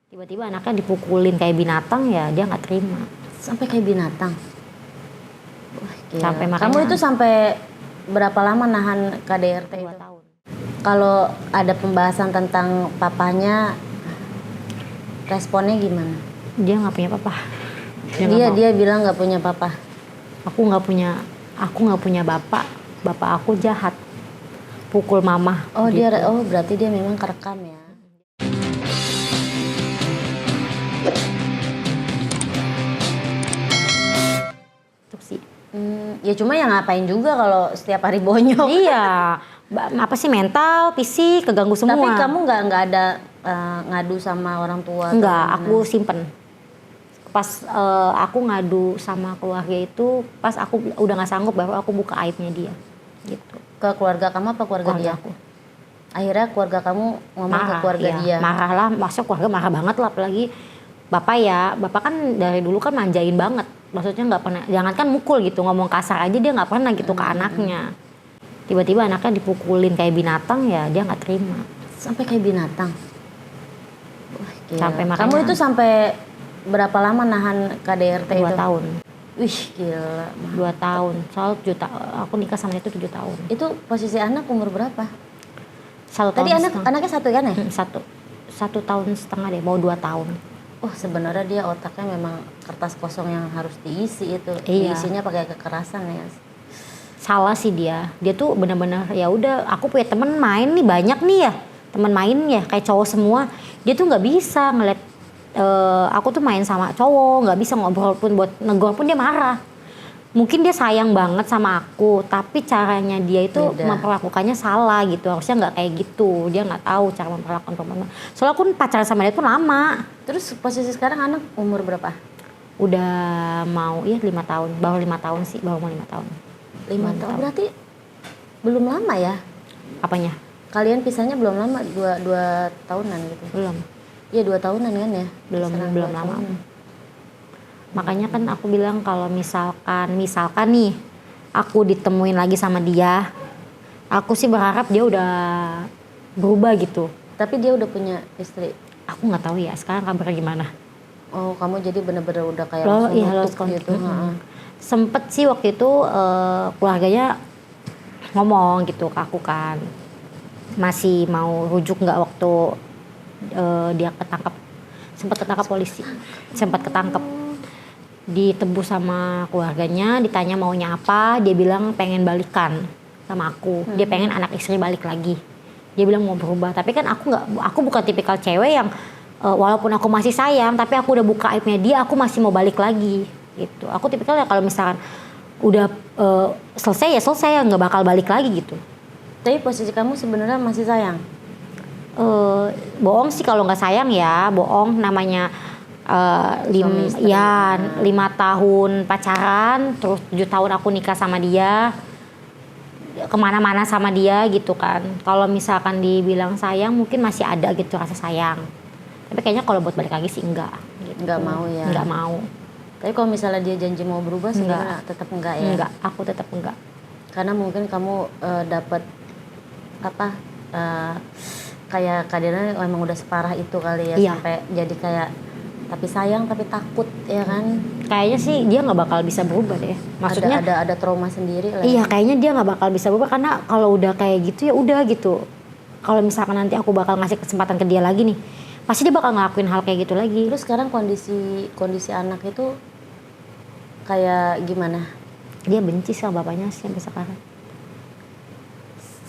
Tiba-tiba anaknya dipukulin kayak binatang, ya dia nggak terima. Sampai kayak binatang? Wah, gila. Sampai makanya, kamu itu sampai berapa lama nahan KDRT 2 itu? tahun. Kalau ada pembahasan tentang papanya, responnya gimana? Dia nggak punya papa. Dia bilang nggak punya papa. Aku nggak punya bapak. Bapak aku jahat, pukul mama. Oh gitu. Berarti dia memang kerekam ya. Itu sih. Ya cuma ya ngapain juga kalau setiap hari bonyok. Iya, apa sih, mental, fisik, keganggu semua. Tapi kamu nggak ada ngadu sama orang tua? Enggak, aku simpen. Pas aku ngadu sama keluarga itu, pas aku udah nggak sanggup, baru aku buka aibnya dia. Gitu. Ke keluarga kamu apa keluarga dia? Aku. Akhirnya keluarga kamu ngomong Marah, ke keluarga ya. dia? Marah lah, maksudnya keluarga marah banget lah, apalagi bapak kan dari dulu kan manjain banget. Maksudnya nggak pernah, jangankan mukul gitu, ngomong kasar aja dia nggak pernah gitu ke anaknya. Tiba-tiba anaknya dipukulin kayak binatang, ya dia nggak terima. Sampai kayak binatang? Wah, gila. Sampai makanya, kamu itu sampai berapa lama nahan KDRT 2 itu? 2 tahun. Wih, gila. 2 tahun. Soal aku nikah sama dia itu 7 tahun. Itu posisi anak umur berapa? 1 tahun Tadi anaknya satu kan ya? Satu tahun setengah deh, mau 2 tahun. Oh, sebenarnya dia otaknya memang kertas kosong yang harus diisi itu. Iya. Diisinya pakai kekerasan ya. Salah sih dia tuh benar-benar, ya udah, aku punya temen main nih banyak nih ya, temen main ya kayak cowok semua. Dia tuh nggak bisa ngeliat aku tuh main sama cowok, nggak bisa ngobrol pun, buat negor pun dia marah. Mungkin dia sayang banget sama aku, tapi caranya dia itu memperlakukannya salah gitu. Harusnya nggak kayak gitu. Dia nggak tahu cara memperlakukan perempuan. Soalnya aku pacaran sama dia tuh lama. Terus posisi sekarang anak umur berapa? Udah mau 5 tahun, baru 5 tahun sih, baru mau 5 tahun. 5 tahun berarti belum lama ya? Apanya? Kalian pisahnya belum lama, 2 tahunan gitu? Belum. Iya 2 tahunan kan ya? Belum lama. Makanya kan aku bilang kalau misalkan nih aku ditemuin lagi sama dia, aku sih berharap dia udah berubah gitu. Tapi dia udah punya istri? Aku nggak tahu ya sekarang kabarnya gimana. Oh, kamu jadi bener-bener udah kayak Lost gitu. Sempet sih waktu itu keluarganya ngomong gitu ke aku kan, masih mau rujuk nggak waktu dia ketangkap, sempat ketangkap polisi, ditebus sama keluarganya. Ditanya maunya apa, dia bilang pengen balikan sama aku. Dia pengen anak istri balik lagi. Dia bilang mau berubah, tapi kan aku bukan tipikal cewek yang walaupun aku masih sayang, tapi aku udah buka aibnya dia, aku masih mau balik lagi gitu. Aku tipikal ya kalau misalkan udah selesai ya nggak bakal balik lagi gitu. Tapi posisi kamu sebenarnya masih sayang? Bohong sih kalau nggak sayang ya, bohong. Namanya 5 tahun pacaran, terus 7 tahun aku nikah sama dia, kemana-mana sama dia gitu kan. Kalau misalkan dibilang sayang mungkin masih ada gitu rasa sayang, tapi kayaknya kalau buat balik lagi sih enggak gitu. Enggak mau ya? Enggak mau. Tapi kalau misalnya dia janji mau berubah sebenarnya tetap enggak ya? Enggak, aku tetap enggak. Karena mungkin kamu dapat kayak keadaannya emang udah separah itu kali ya, iya. Sampai jadi kayak tapi sayang tapi takut ya kan? Kayaknya sih dia nggak bakal bisa berubah deh. Maksudnya ada trauma sendiri lah. Iya, kayaknya dia nggak bakal bisa berubah karena kalau udah kayak gitu ya udah gitu. Kalau misalkan nanti aku bakal ngasih kesempatan ke dia lagi nih, pasti dia bakal ngelakuin hal kayak gitu lagi. Terus sekarang kondisi anak itu kayak gimana? Dia benci sama bapaknya sih sampai sekarang.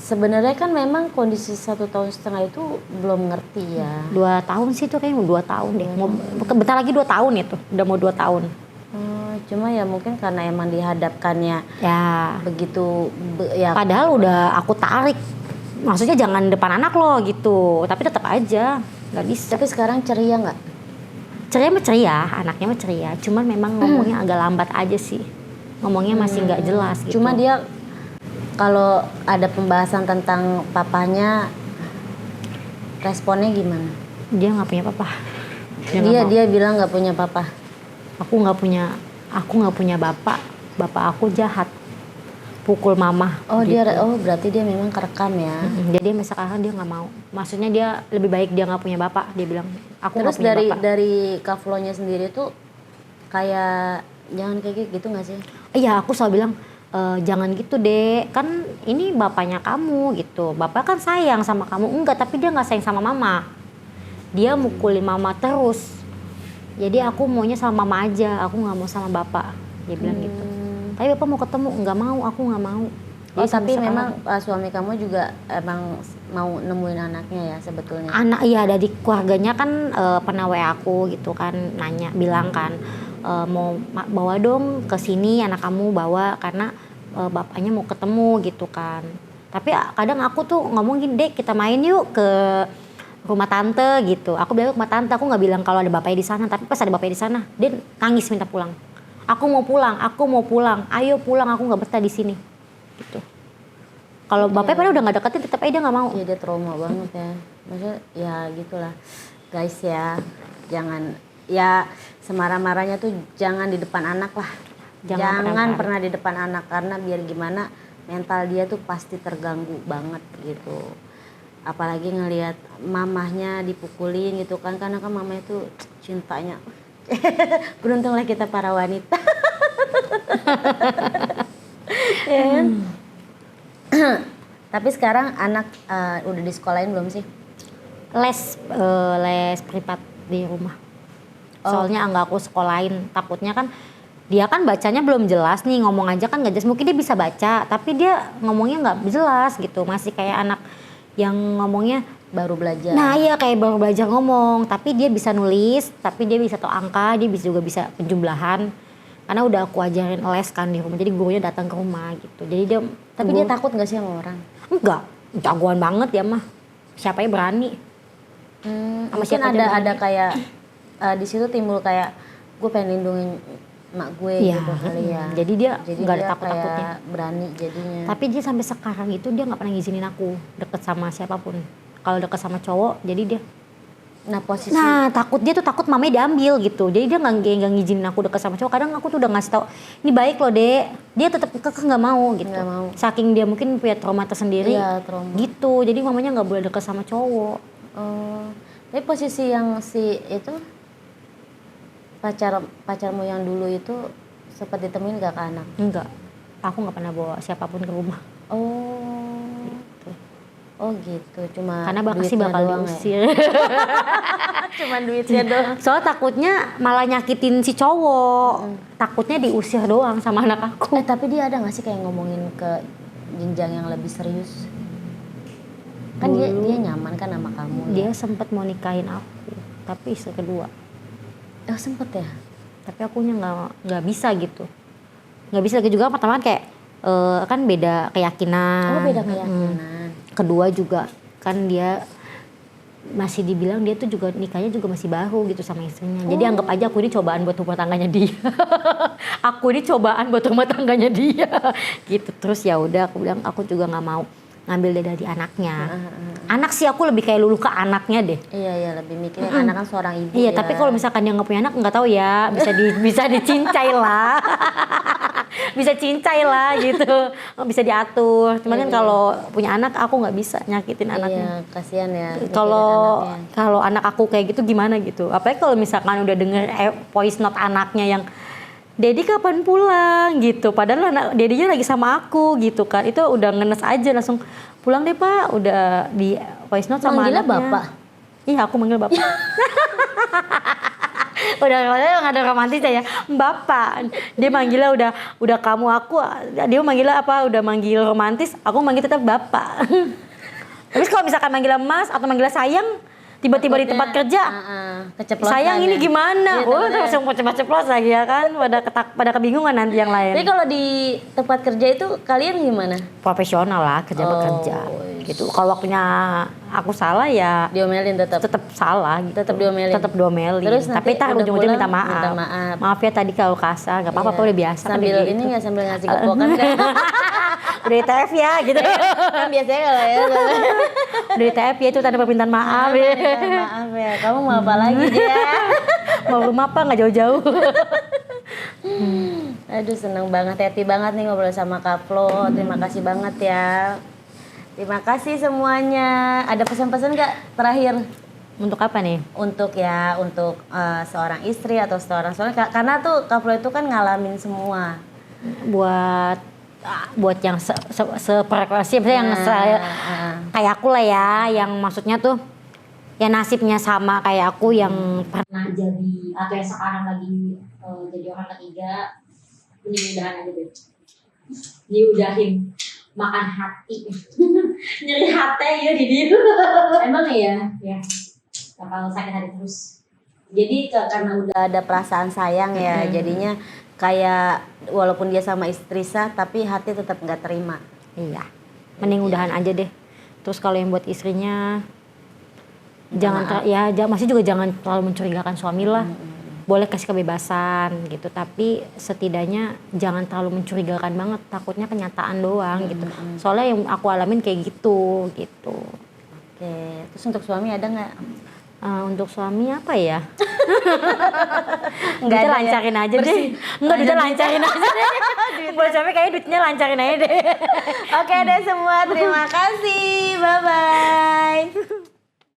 Sebenarnya kan memang kondisi 1,5 tahun itu belum ngerti ya. 2 tahun sih tuh kayaknya 2 tahun deh. Bentar lagi 2 tahun itu, udah mau 2 tahun. Cuma ya mungkin karena emang dihadapkannya ya begitu padahal udah aku tarik. Maksudnya jangan depan anak lo gitu, tapi tetap aja nggak bisa. Tapi sekarang ceria nggak? Ceria mah ceria, anaknya mah ceria. Cuman memang ngomongnya agak lambat aja sih. Ngomongnya masih nggak jelas gitu. Cuma dia kalau ada pembahasan tentang papanya, responnya gimana? Dia nggak punya papa. Dia bilang nggak punya papa. Aku nggak punya bapak. Bapak aku jahat, pukul mama. Oh gitu. berarti dia memang kerekam ya. Jadi sekarang dia nggak mau. Maksudnya dia lebih baik dia nggak punya bapak. Dia bilang aku nggak Terus punya bapak. dari Kak Flonya sendiri tuh kayak jangan kayak gitu nggak sih? Iya aku selalu bilang jangan gitu deh. Kan ini bapaknya kamu gitu. Bapak kan sayang sama kamu. Enggak, tapi dia nggak sayang sama mama. Dia mukulin mama terus. Jadi aku maunya sama mama aja. Aku nggak mau sama bapak. Dia bilang gitu. Tapi bapak mau ketemu, nggak mau, aku nggak mau. Oh Jadi tapi sampai memang sekarang, suami kamu juga emang mau nemuin anaknya ya sebetulnya. anak iya dari keluarganya kan pernah WA aku gitu kan nanya bilang kan mau bawa dong ke sini anak kamu bawa karena bapaknya mau ketemu gitu kan. Tapi kadang aku tuh ngomong gini, Dek kita main yuk ke rumah tante gitu. Aku bilang ke rumah tante, aku nggak bilang kalau ada bapaknya di sana. Tapi pas ada bapaknya di sana, dia nangis minta pulang. Aku mau pulang, ayo pulang, aku nggak betah di sini. Gitu. Kalau bapaknya padahal udah nggak deketin, tetap aja dia nggak mau. Iya dia trauma banget ya. Maksudnya ya gitulah guys ya. Jangan ya semarah-marahnya tuh jangan di depan anak lah. Jangan pernah di depan anak karena biar gimana mental dia tuh pasti terganggu banget gitu. Apalagi ngelihat mamahnya dipukulin gitu kan karena kan mamanya tuh cintanya. Beruntunglah kita para wanita. Ya. Tapi sekarang anak udah disekolahin belum sih? Les privat di rumah. Soalnya nggak aku sekolahin, takutnya kan dia kan bacanya belum jelas nih, ngomong aja kan nggak jelas. Mungkin dia bisa baca, tapi dia ngomongnya nggak jelas gitu, masih kayak anak yang ngomongnya Baru belajar. nah iya kayak baru belajar ngomong, tapi dia bisa nulis, tapi dia bisa tahu angka, dia juga bisa penjumlahan. Karena udah aku ajarin les kan di rumah, jadi gurunya datang ke rumah gitu. Jadi dia Tapi dia takut nggak sih sama orang? enggak, jagoan banget ya mah. Siapa yang berani? Mungkin siapa dia ada kayak di situ timbul kayak gue pengen lindungin mak gue Iya, gitu kali ya. jadi dia nggak ada dia takut-takutnya. kayak berani jadinya. Tapi dia sampai sekarang itu dia nggak pernah ngizinin aku deket sama siapapun. Kalau deket sama cowok, jadi dia. Nah posisi Nah takut dia tuh takut mamanya diambil gitu. Jadi dia nggak ngizinin aku deket sama cowok. Kadang aku tuh udah ngasih tau, ini baik loh dek. Dia tetap kekeh nggak mau gitu. Nggak mau. Saking dia mungkin punya trauma tersendiri. Iya, trauma. Gitu. Jadi mamanya nggak boleh deket sama cowok. Tapi posisi yang si itu pacarmu yang dulu itu sempat ditemuin gak ke anak? Enggak. Aku nggak pernah bawa siapapun ke rumah. Oh gitu, cuma Karena bakal duitnya bakal doang diusir. ya? Cuma duitnya doang. Soalnya takutnya malah nyakitin si cowok. Takutnya diusir doang sama anak aku. Tapi dia ada gak sih kayak ngomongin ke jenjang yang lebih serius? Kan dia nyaman kan sama kamu. Dia Ya? sempet mau nikahin aku, tapi istri kedua. Oh sempet ya? Tapi akunya nggak bisa gitu. Nggak bisa lagi juga pertama kayak kan beda keyakinan. Oh beda keyakinan. Kedua juga kan dia masih dibilang dia tuh juga nikahnya juga masih baru gitu sama istrinya. Jadi anggap aja aku ini cobaan buat rumah tangganya dia. Aku ini cobaan buat rumah tangganya dia. Gitu. Terus ya udah aku bilang aku juga nggak mau ngambil dari anaknya. Anak sih aku lebih kayak luluh ke anaknya deh. Iya lebih mikirin anak kan seorang ibu. Iya, ya. tapi kalau misalkan dia nggak punya anak nggak tahu ya, bisa dicincai lah. Bisa cincai lah gitu. Bisa diatur. Cuman kan kalau punya anak aku nggak bisa nyakitin anaknya. Iya, kasihan ya. Kalau anak aku kayak gitu gimana gitu. Apalagi kalau misalkan udah denger voice note anaknya yang Dedi kapan pulang gitu. Padahal anak Dedinya lagi sama aku gitu kan. Itu udah ngenes aja langsung pulang deh Pak. Udah di voice note sama Manggilnya anaknya. Bapak? Iya aku manggil Bapak. Udah nggak ada romantis ya Bapak. Dia manggilnya udah kamu aku. Dia manggilnya apa? Udah manggil romantis. Aku manggil tetap Bapak. Tapi kalau misalkan manggilnya Mas atau manggilnya sayang, tiba-tiba di tempat kerja, keceplosan sayang ini ya. gimana? Iya, Langsung ceplos lagi ya kan, pada kebingungan nanti yang lain. Tapi kalau di tempat kerja itu kalian gimana? Profesional lah, kerja bekerja gitu. Kalau waktunya aku salah ya Diomelin tetap. tetap salah gitu. Tetap diomelin. Tetap diomelin. Terus Tapi nanti tar udah ujung-ujungnya pulang, minta maaf. minta maaf. Maaf ya tadi kalau kasar, gak apa-apa, udah biasa. Sambil kan ini gitu. nggak sambil ngasih kepokan kan? Udah ITF ya gitu. Kan biasanya kalau ya. Udah ITF ya itu tanda permintaan maaf ya. Maaf ya, kamu mau apa lagi dia? Mau rumah apa nggak jauh-jauh. Aduh seneng banget, happy banget nih ngobrol sama Kak Flo. Terima kasih banget ya. Terima kasih semuanya. Ada pesan-pesan nggak terakhir? Untuk apa nih? Untuk seorang istri atau seorang suami, karena tuh Kak Flo itu kan ngalamin semua. Buat yang sefrekuensi, misalnya yang kayak aku lah ya, yang maksudnya tuh ya nasibnya sama kayak aku yang pernah jadi atau yang sekarang lagi jadi orang ketiga, mending udahan aja deh. Diudahin makan hati. Nyeri hati ya di dia. Emang ya. Bakal sakit hati terus. Jadi karena udah Ada perasaan sayang ya, jadinya kayak walaupun dia sama istri sah tapi hati tetap nggak terima. iya, mending udahan aja deh. Terus kalau yang buat istrinya masih juga jangan terlalu mencurigakan suami lah. Boleh kasih kebebasan gitu, tapi setidaknya jangan terlalu mencurigakan banget, takutnya kenyataan doang gitu. Soalnya yang aku alamin kayak gitu. Oke, terus untuk suami ada nggak? Untuk suami apa ya? Nggak Duitnya ada lancarin ya? aja deh. Enggak, duitnya lancarin aja deh. Buat suami kayaknya duitnya lancarin aja deh. Oke deh semua, terima kasih, bye bye.